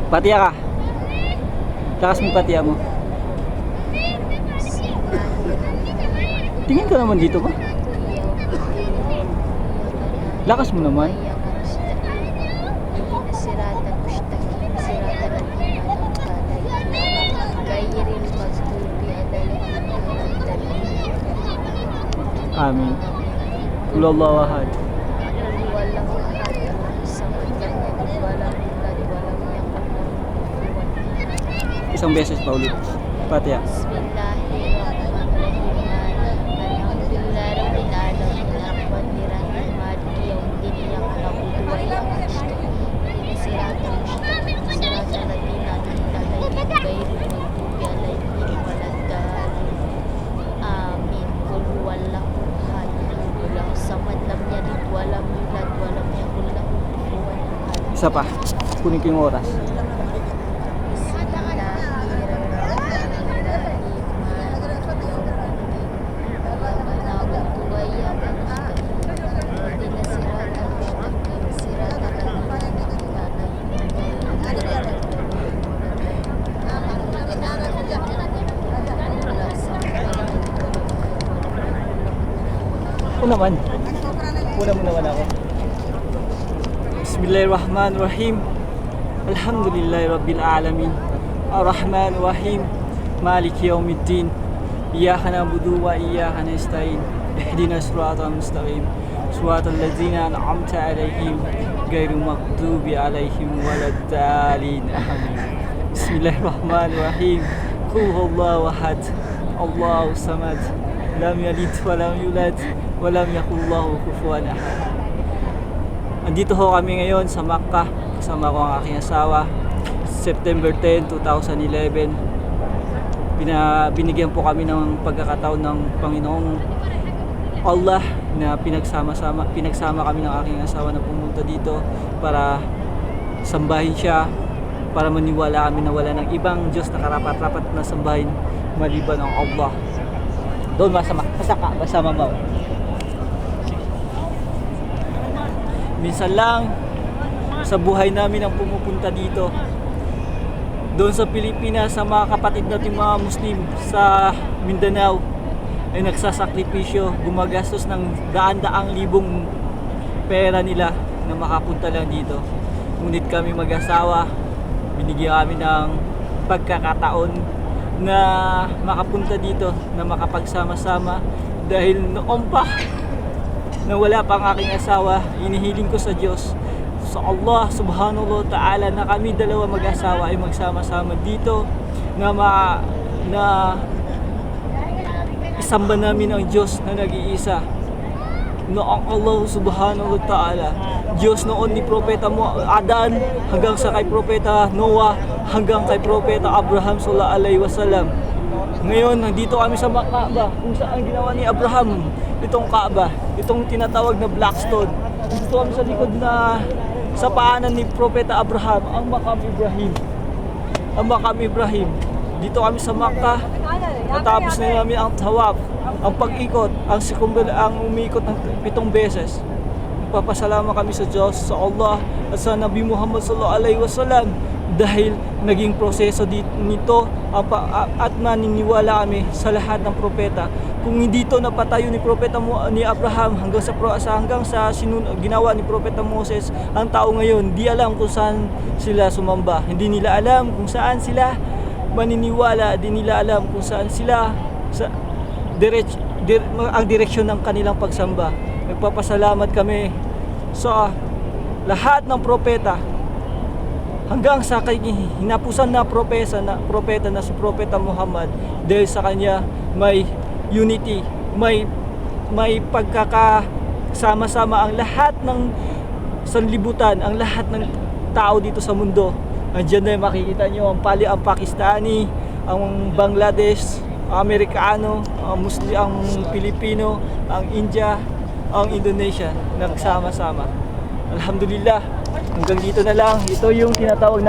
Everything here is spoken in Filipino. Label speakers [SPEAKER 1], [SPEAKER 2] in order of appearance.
[SPEAKER 1] Patiya ka. Lakas mo patiya mo. Tingin ka naman dito ba? Lakas mo naman. Amin. Wallahu ahad. Isang beses pa ulit. Patiya. Isa pa. Kunin ko yung oras. Una mo naman ako. Bismillahirrahmanirrahim. Alhamdulillahi Rabbil Alamin. Ar-Rahmanirrahim. Maliki Yawmiddin. Iyyaka na'budu wa iyyaka nasta'in. Ihdinas siratal mustaqim. Siratal ladzina an'amta 'alaihim ghairil maghdubi 'alaihim waladdallin. Amin. Bismillahirrahmanirrahim. Qul huwallahu ahad. Allahu samad. Lam yalid wa lam yulad wa lam yakul lahu kufuwan ahad. Andito ho kami ngayon sa Makkah. Kasama ko ang aking asawa. September 10, 2011. Binigyan po kami ng pagkakataon ng Panginoong Allah na pinagsama kami ng aking asawa na pumunta dito para sambahin siya, para maniwala kami na wala ng ibang Diyos na karapat-rapat na sambahin maliban ang Allah. Doon masama mo. Minsan lang sa buhay namin ang pumupunta dito. Doon sa Pilipinas, sa mga kapatid natin mga Muslim sa Mindanao ay nagsasakripisyo, gumagastos ng daan-daang libong pera nila na makapunta lang dito. Ngunit kami mag-asawa, binigyan kami ng pagkakataon na makapunta dito, na makapagsama-sama dahil noon pa na wala pang aking asawa, inihiling ko sa Diyos, sa Allah subhanahu wa ta'ala, na kami dalawa mag-asawa ay magsama-sama dito, na isamba namin ang Diyos na nag-iisa, na ang Allah subhanahu wa ta'ala, Diyos noon ni Propeta Adan hanggang sa kay Propeta Noah hanggang kay Propeta Abraham sallallahu alaihi wasallam. Ngayon, nandito kami sa Kaaba, kung saan ginawa ni Abraham itong Kaaba, itong tinatawag na Blackstone. Dito kami sa likod na sa paanan ni Propeta Abraham, ang Maqam Ibrahim. Ang Maqam Ibrahim. Dito kami sa Makkah, natapos na namin ang tawaf, ang pag-ikot, ang umiikot ng 7 beses. Papasalamat kami sa Diyos, sa Allah, at sa Nabi Muhammad sallallahu alaihi wasallam dahil naging proseso nito at maniniwala kami sa lahat ng propeta. Kung hindi ito napatayo ni Propeta ni Abraham hanggang sa ginawa ni Propeta Moses, ang tao ngayon di alam kung saan sila sumamba. Hindi nila alam kung saan sila maniniwala, di nila alam kung saan sila ang direksyon ng kanilang pagsamba. Nagpapasalamat kami sa lahat ng propeta hanggang sa hinapusan na propeta na si Propeta Muhammad, dahil sa kanya may unity, may pagkakasama-sama ang lahat ng sanlibutan, ang lahat ng tao dito sa mundo. Andiyan na makikita nyo ang Pakistani, ang Bangladesh, ang Amerikano, ang Muslim, ang Pilipino, ang India, ang Indonesia, nagsama-sama. Alhamdulillah, hanggang dito na lang. Ito yung tinatawag na